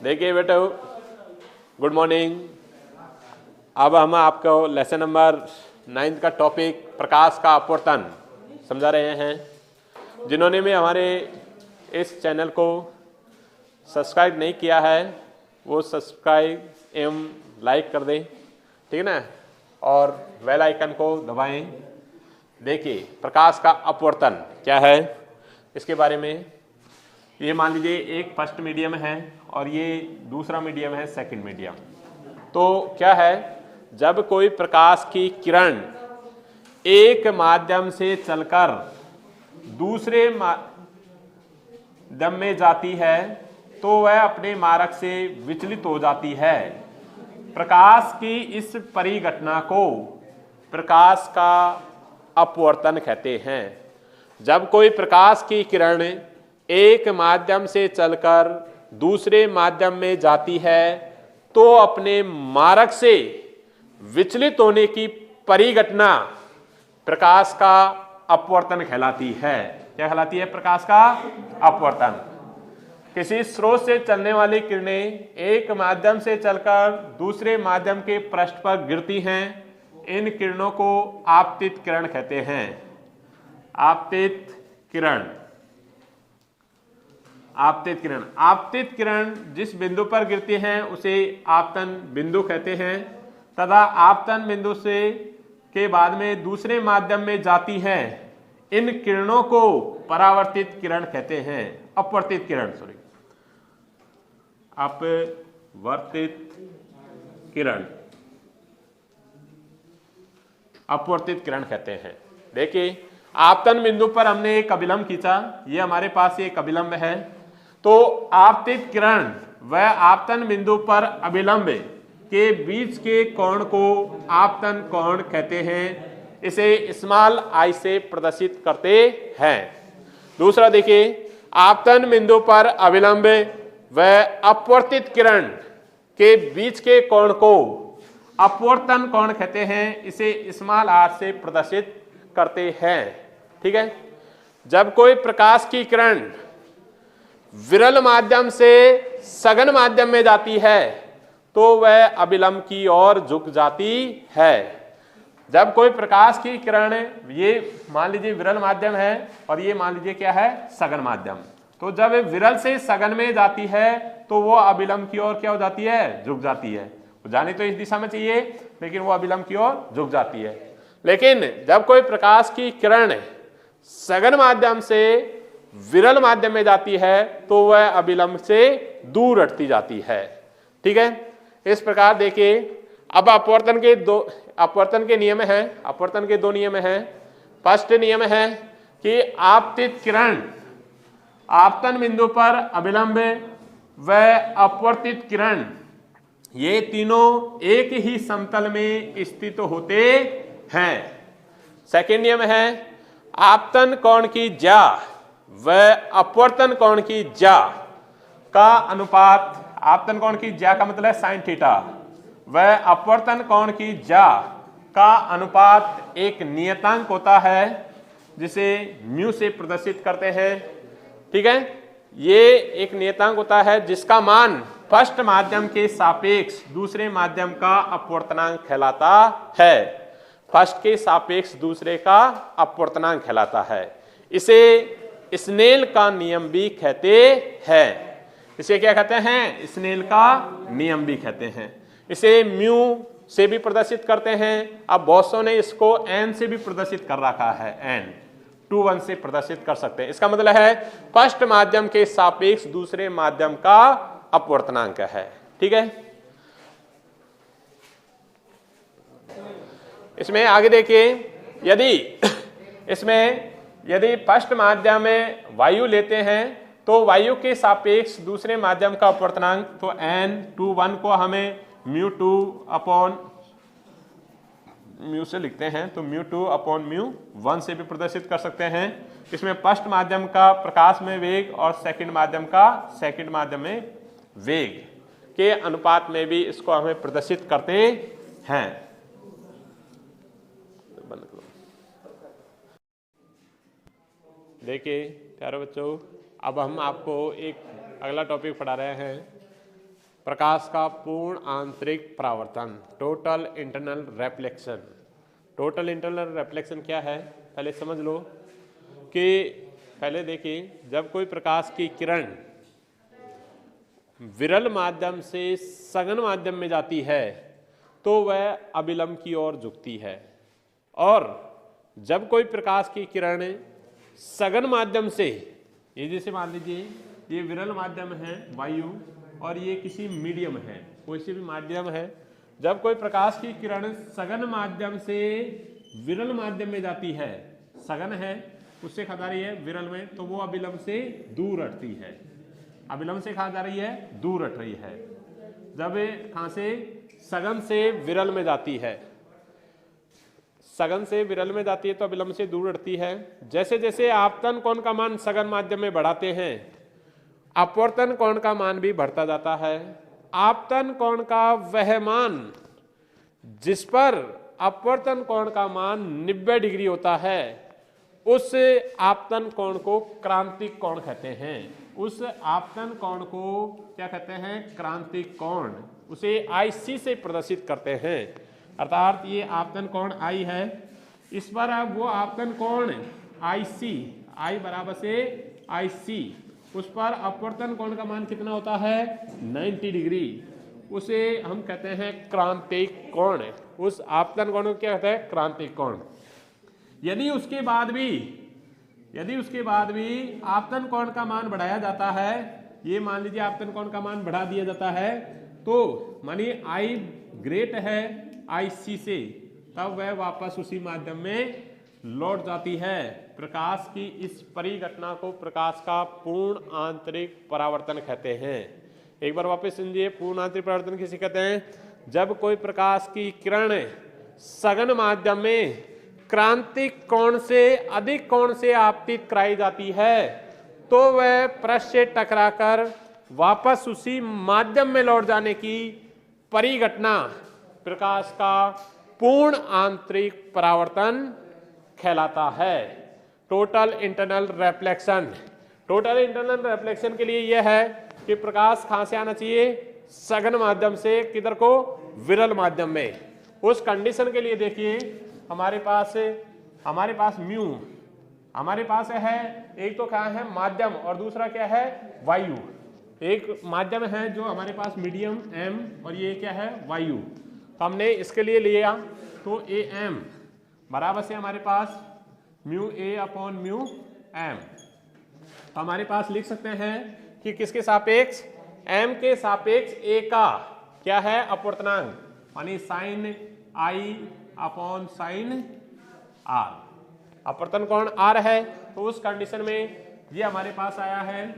देखिए बेटा, good morning. अब हम आपको लेसन नंबर 9 का टॉपिक प्रकाश का अपवर्तन समझा रहे हैं। जिन्होंने भी हमारे इस चैनल को सब्सक्राइब नहीं किया है वो सब्सक्राइब एवं लाइक कर दें, ठीक है ना, और बेल आइकन को दबाएं। देखिए प्रकाश का अपवर्तन क्या है इसके बारे में। ये मान लीजिए एक फर्स्ट मीडियम है और ये दूसरा मीडियम है सेकंड मीडियम। तो क्या है, जब कोई प्रकाश की किरण एक माध्यम से चलकर दूसरे माध्यम में जाती है तो वह अपने मार्ग से विचलित हो जाती है। प्रकाश की इस परिघटना को प्रकाश का अपवर्तन कहते हैं। जब कोई प्रकाश की किरण एक माध्यम से चलकर दूसरे माध्यम में जाती है तो अपने मार्ग से विचलित होने की परिघटना प्रकाश का अपवर्तन कहलाती है। क्या कहलाती है? प्रकाश का अपवर्तन। किसी स्रोत से चलने वाली किरणें एक माध्यम से चलकर दूसरे माध्यम के पृष्ठ पर गिरती हैं। इन किरणों को आपतित किरण कहते हैं। आपतित किरण। आपतित किरण, आपतित किरण जिस बिंदु पर गिरती हैं उसे आपतन बिंदु कहते हैं तथा आपतन बिंदु से के बाद में दूसरे माध्यम में जाती हैं। इन किरणों को परावर्तित किरण कहते हैं। अपवर्तित किरण, सॉरी, अपवर्तित किरण, अपवर्तित किरण कहते हैं। देखिए आपतन बिंदु पर हमने एक अभिलंब खींचा, ये हमारे पास एक अभिलंब है। तो आपतित किरण वह आपतन बिंदु पर अभिलंब के बीच के कोण को आपतन कोण कहते हैं। इसे स्मॉल आई से प्रदर्शित करते हैं। दूसरा देखिए, आपतन बिंदु पर अभिलंब वह अपवर्तित किरण के बीच के कोण को अपवर्तन कोण कहते हैं। इसे स्मॉल आर से प्रदर्शित करते हैं। ठीक है। जब कोई प्रकाश की किरण विरल माध्यम से सघन माध्यम में जाती है तो वह अभिलंब की ओर झुक जाती है। जब कोई प्रकाश की किरण, ये मान लीजिए विरल माध्यम है और ये मान लीजिए क्या है, सघन माध्यम, तो जब विरल से सघन में जाती है तो वो अभिलंब की ओर क्या हो जाती है, झुक जाती है। जानी तो इस दिशा में चाहिए लेकिन वो अभिलंब की ओर झुक जाती है। लेकिन जब कोई प्रकाश की किरण सघन माध्यम से विरल माध्यम में जाती है तो वह अभिलंब से दूर हटती जाती है। ठीक है। इस प्रकार देखिए, अब अपवर्तन के नियम हैं। अपवर्तन के दो नियम हैं। फर्स्ट नियम है कि आपतित किरण आपतन बिंदु पर अभिलंब व अपवर्तित किरण ये तीनों एक ही समतल में स्थित होते हैं। सेकेंड नियम है आपतन कोण की ज्या व अपवर्तन कोण की ज्या का अनुपात। आपतन कोण की ज्या का मतलब है साइन थीटा, व अपवर्तन कोण की ज्या का अनुपात एक नियतांक होता है जिसे म्यू से प्रदर्शित करते हैं। ठीक है। ये एक नियतांक होता है जिसका मान फर्स्ट माध्यम के सापेक्ष दूसरे माध्यम का अपवर्तनांक कहलाता है। फर्स्ट के सापेक्ष दूसरे का अपवर्तनांक कहलाता है। इसे स्नेल का नियम भी कहते हैं। इसे क्या कहते हैं? स्नेल का नियम भी कहते हैं। इसे म्यू से भी प्रदर्शित करते हैं। अब बॉसों ने इसको एन से भी प्रदर्शित कर रखा है। एन 2 1 से प्रदर्शित कर सकते हैं। इसका मतलब है फर्स्ट माध्यम के सापेक्ष दूसरे माध्यम का अपवर्तनांक है। ठीक है। इसमें आगे देखिए, यदि फर्स्ट माध्यम में वायु लेते हैं तो वायु के सापेक्ष दूसरे माध्यम का अपवर्तनांक, तो n 2 1 को हमें μ2 अपॉन म्यू से लिखते हैं, तो μ2 अपॉन μ1 से भी प्रदर्शित कर सकते हैं। इसमें फर्स्ट माध्यम का प्रकाश में वेग और सेकंड माध्यम में वेग के अनुपात में भी इसको हमें प्रदर्शित करते हैं। देखिए प्यारे बच्चों, अब हम आपको एक अगला टॉपिक पढ़ा रहे हैं प्रकाश का पूर्ण आंतरिक परावर्तन, total internal reflection. Total internal reflection क्या है पहले समझ लो कि पहले देखिए, जब कोई प्रकाश की किरण विरल माध्यम से सघन माध्यम में जाती है तो वह अभिलंब की ओर झुकती है, और जब कोई प्रकाश की किरण सघन माध्यम से, ये जैसे मान लीजिए ये विरल माध्यम है वायु और ये किसी मीडियम है, कोई सी भी माध्यम है, जब कोई प्रकाश की किरण सघन माध्यम से विरल माध्यम में जाती है, सघन है उससे खा जा रही है विरल में, तो वो अभिलंब से दूर हटती है, अभिलंब से खा जा रही है दूर हट रही है। जब कहां से सघन से विरल में जाती है, सघन से विरल में जाती है तो अभिलंब से दूर हटती है। जैसे जैसे आपतन कोण का मान सघन माध्यम में बढ़ाते हैं, अपवर्तन कोण का मान भी बढ़ता जाता है। आपतन कोण का वह मान जिस पर अपवर्तन कोण का मान 90 डिग्री होता है, उस आपतन कोण को क्रांतिक कोण कहते हैं। उस आपतन कोण को क्या कहते हैं? क्रांतिक कोण। उसे IC से प्रदर्शित करते हैं, अर्थात ये आपतन कोण I है, इस पर अब वो आपतन कोण IC, I बराबर से IC, उस पर अपवर्तन कोण का मान कितना होता है? 90 डिग्री। उसे हम कहते हैं क्रांतिक कोण। उस आपतन कोण को क्या कहते हैं? क्रांतिक कोण। यदि उसके बाद भी आपतन कोण का मान बढ़ाया जाता है, ये मान लीजिए आपतन कोण का मान बढ़ा दिया जाता है, तो मानिए I ग्रेट है IC से, तब वह वापस उसी माध्यम में लौट जाती है। प्रकाश की इस परिघटना को प्रकाश का पूर्ण आंतरिक परावर्तन कहते हैं। एक बार वापस सुनिए, पूर्ण आंतरिक परावर्तन किसे कहते हैं? जब कोई प्रकाश की किरण सघन माध्यम में क्रांतिक कोण से अधिक कोण से आपतित कराई जाती है, तो वह पृष्ठ से टकराकर वापस उसी माध्यम में लौट जाने की परिघटना प्रकाश का पूर्ण आंतरिक परावर्तन कहलाता है। Total internal reflection. Total internal reflection के लिए यह है कि प्रकाश कहां से आना चाहिए? सघन माध्यम से, किधर को? विरल माध्यम में। उस कंडीशन के लिए देखिए, हमारे पास म्यू, हमारे पास है, एक तो क्या है? माध्यम, और दूसरा क्या है? वायु। एक माध्यम है जो हमारे पास मीडियम M, और ये क्या है? वायु। हमने इसके लिए लिया तो AM बराबर से हमारे पास mu A upon mu M। तो हमारे पास लिख सकते हैं कि किसके सापेक्ष? M के सापेक्ष A का क्या है? अपवर्तनांक, मानी sine I upon sine R। अपवर्तन कोण R है, तो उस कंडीशन में ये हमारे पास आया है,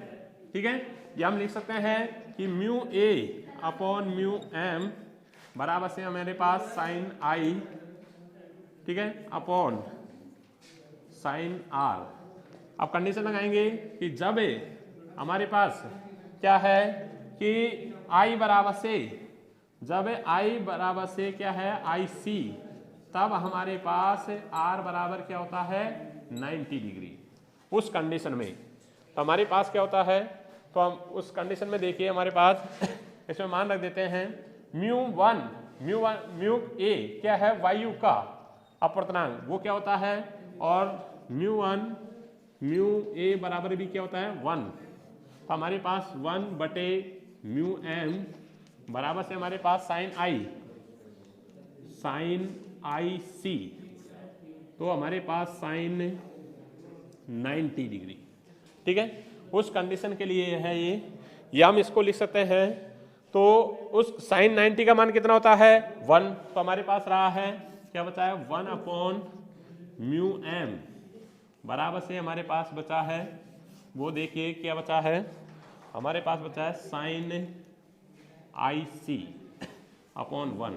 ठीक है। ये हम लिख सकते हैं कि mu A upon mu M बराबर से हमारे पास साइन I, ठीक है, अपॉन साइन R। अब कंडीशन लगाएंगे कि जब हमारे पास क्या है कि I बराबर से, जब I बराबर से क्या है? IC, तब हमारे पास R बराबर क्या होता है? 90 डिग्री। उस कंडीशन में तो हमारे पास क्या होता है? तो हम उस कंडीशन में देखिए, हमारे पास इसमें मान रख देते हैं म्यू A क्या है? वायु का अपवर्तनांक, वो क्या होता है? और म्यू A बराबर भी क्या होता है? 1। तो हमारे पास 1/μm बराबर से हमारे पास साइन IC, तो हमारे पास साइन 90 डिग्री, ठीक है। उस कंडीशन के लिए है ये, या हम इसको लिख सकते हैं, तो उस साइन 90 का मान कितना होता है? 1। तो हमारे पास रहा है, क्या बचा है? 1/μm बराबर से हमारे पास बचा है, वो देखिए क्या बचा है? हमारे पास बचा है साइन IC अपॉन 1।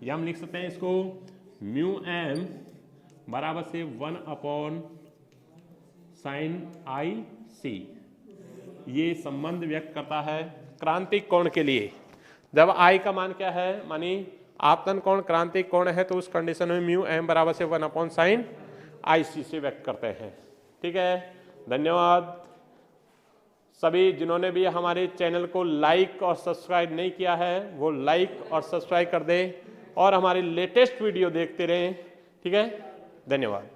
या हम लिख सकते हैं इसको μm बराबर से 1/sin IC। ये संबंध व्यक्त करता है क्रांतिक कोण के लिए। जब I का मान क्या है? मानी आपतन कोण क्रांतिक कोण है, तो उस कंडीशन में μm बराबर से 1/sin IC से व्यक्त करते हैं, ठीक है। धन्यवाद। सभी जिन्होंने भी हमारे चैनल को लाइक और सब्सक्राइब नहीं किया है वो लाइक और सब्सक्राइब कर दें और हमारे लेटेस्ट वीडियो देखते रहें। ठीक है, धन्यवाद।